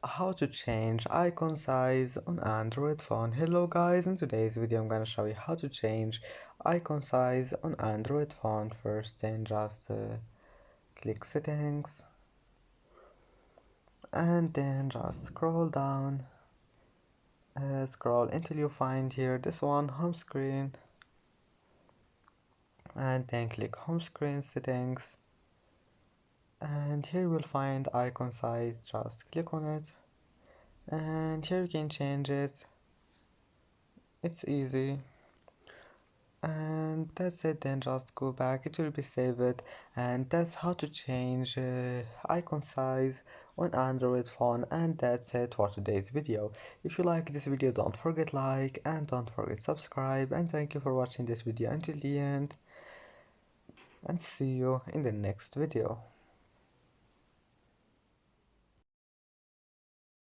how to change icon size on Android phone. Hello guys, in today's video I'm gonna show you how to change icon size on Android phone. First then just click settings and then just scroll down, scroll until you find here this one, home screen, and then click home screen settings, and here you will find icon size. Just click on it and here you can change it. It's easy, and that's it. Then just go back, it will be saved, and that's how to change icon size on Android phone. And that's it for today's video. If you like this video, don't forget like and don't forget subscribe, and thank you for watching this video until the end, and see you in the next video.